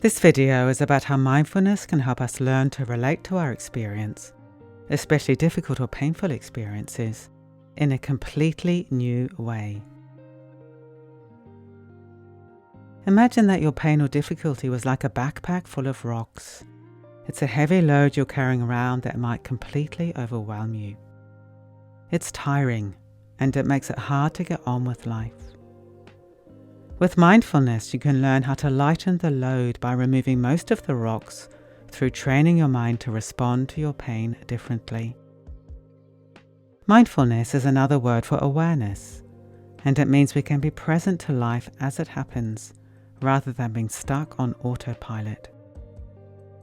This video is about how mindfulness can help us learn to relate to our experience, especially difficult or painful experiences, in a completely new way. Imagine that your pain or difficulty was like a backpack full of rocks. It's a heavy load you're carrying around that might completely overwhelm you. It's tiring, and it makes it hard to get on with life. With mindfulness, you can learn how to lighten the load by removing most of the rocks through training your mind to respond to your pain differently. Mindfulness is another word for awareness, and it means we can be present to life as it happens, rather than being stuck on autopilot.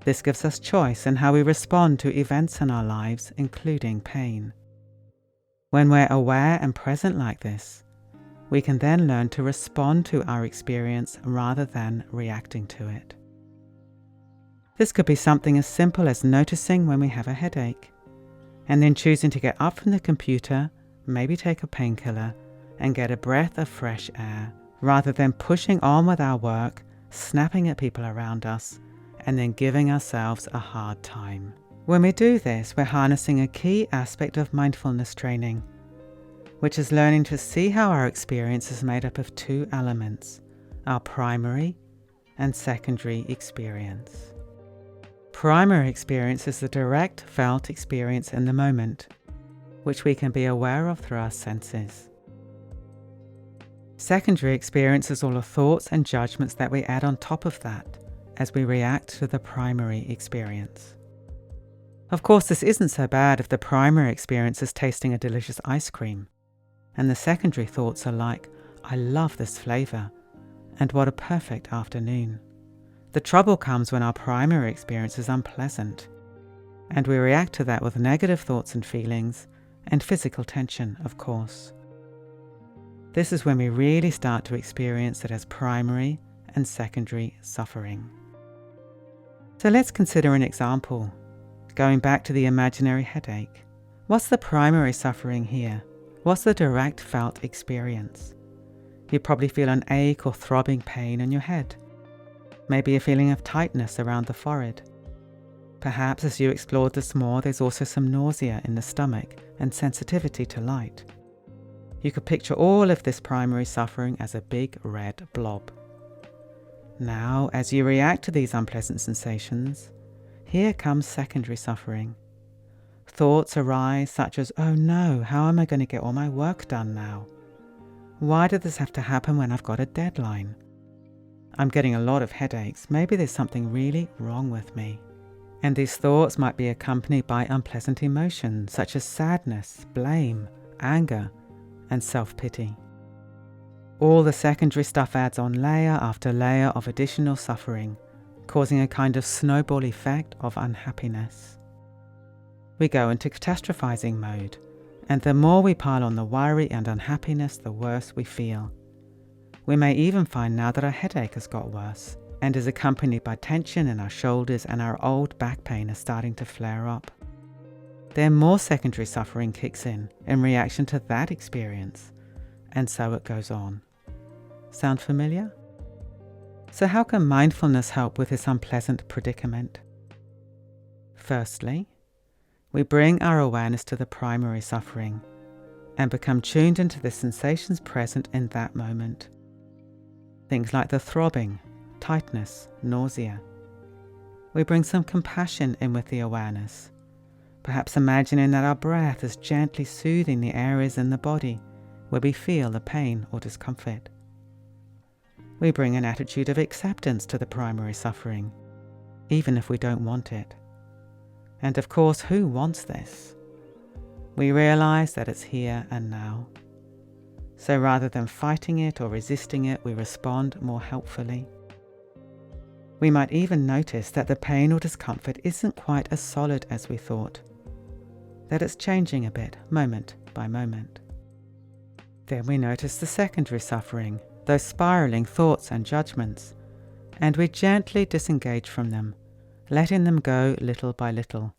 This gives us choice in how we respond to events in our lives, including pain. When we're aware and present like this, we can then learn to respond to our experience rather than reacting to it. This could be something as simple as noticing when we have a headache, and then choosing to get up from the computer, maybe take a painkiller, and get a breath of fresh air, rather than pushing on with our work, snapping at people around us, and then giving ourselves a hard time. When we do this, we're harnessing a key aspect of mindfulness training, which is learning to see how our experience is made up of two elements, our primary and secondary experience. Primary experience is the direct felt experience in the moment, which we can be aware of through our senses. Secondary experience is all the thoughts and judgments that we add on top of that as we react to the primary experience. Of course, this isn't so bad if the primary experience is tasting a delicious ice cream, and the secondary thoughts are like, I love this flavor, and what a perfect afternoon. The trouble comes when our primary experience is unpleasant, and we react to that with negative thoughts and feelings, and physical tension, of course. This is when we really start to experience it as primary and secondary suffering. So let's consider an example. Going back to the imaginary headache. What's the primary suffering here? What's the direct felt experience? You probably feel an ache or throbbing pain in your head. Maybe a feeling of tightness around the forehead. Perhaps as you explored this more, there's also some nausea in the stomach and sensitivity to light. You could picture all of this primary suffering as a big red blob. Now, as you react to these unpleasant sensations, here comes secondary suffering. Thoughts arise such as, oh no, how am I going to get all my work done now? Why did this have to happen when I've got a deadline? I'm getting a lot of headaches. Maybe there's something really wrong with me. And these thoughts might be accompanied by unpleasant emotions such as sadness, blame, anger, and self-pity. All the secondary stuff adds on layer after layer of additional suffering, causing a kind of snowball effect of unhappiness. We go into catastrophizing mode, and the more we pile on the worry and unhappiness, the worse we feel. We may even find now that our headache has got worse, and is accompanied by tension in our shoulders, and our old back pain is starting to flare up. Then more secondary suffering kicks in reaction to that experience, and so it goes on. Sound familiar? So how can mindfulness help with this unpleasant predicament? Firstly, we bring our awareness to the primary suffering and become tuned into the sensations present in that moment. Things like the throbbing, tightness, nausea. We bring some compassion in with the awareness, perhaps imagining that our breath is gently soothing the areas in the body where we feel the pain or discomfort. We bring an attitude of acceptance to the primary suffering, even if we don't want it. And of course, who wants this? We realize that it's here and now. So rather than fighting it or resisting it, we respond more helpfully. We might even notice that the pain or discomfort isn't quite as solid as we thought, that it's changing a bit, moment by moment. Then we notice the secondary suffering, those spiraling thoughts and judgments, and we gently disengage from them, letting them go little by little,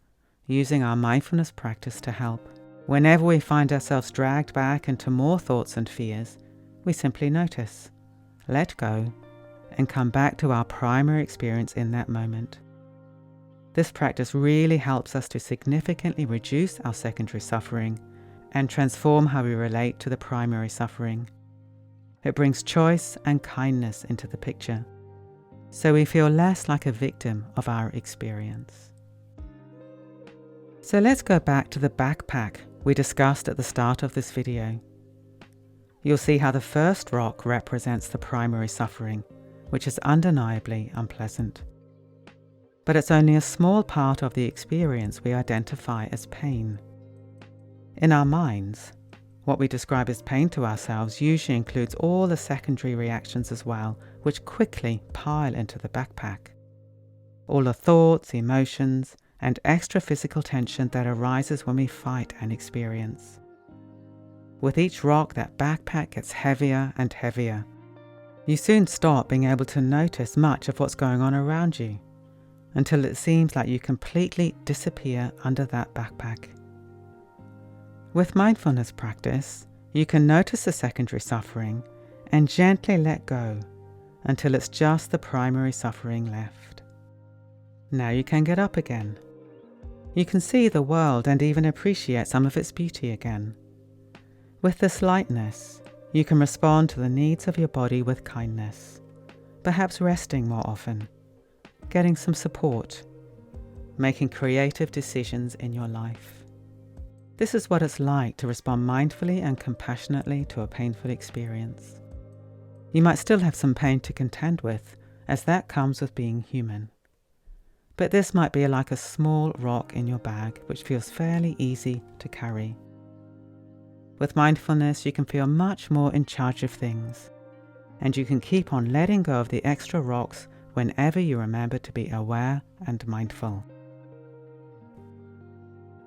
using our mindfulness practice to help. Whenever we find ourselves dragged back into more thoughts and fears, we simply notice, let go, and come back to our primary experience in that moment. This practice really helps us to significantly reduce our secondary suffering and transform how we relate to the primary suffering. It brings choice and kindness into the picture, so we feel less like a victim of our experience. So let's go back to the backpack we discussed at the start of this video. You'll see how the first rock represents the primary suffering, which is undeniably unpleasant. But it's only a small part of the experience we identify as pain. In our minds, what we describe as pain to ourselves usually includes all the secondary reactions as well, which quickly pile into the backpack. All the thoughts, emotions, and extra physical tension that arises when we fight an experience. With each rock, that backpack gets heavier and heavier. You soon stop being able to notice much of what's going on around you, until it seems like you completely disappear under that backpack. With mindfulness practice, you can notice the secondary suffering and gently let go until it's just the primary suffering left. Now you can get up again. You can see the world and even appreciate some of its beauty again. With this lightness, you can respond to the needs of your body with kindness, perhaps resting more often, getting some support, making creative decisions in your life. This is what it's like to respond mindfully and compassionately to a painful experience. You might still have some pain to contend with, as that comes with being human. But this might be like a small rock in your bag, which feels fairly easy to carry. With mindfulness, you can feel much more in charge of things, and you can keep on letting go of the extra rocks whenever you remember to be aware and mindful.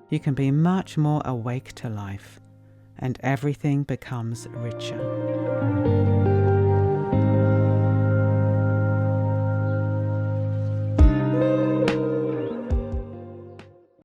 You can be much more awake to life, and everything becomes richer.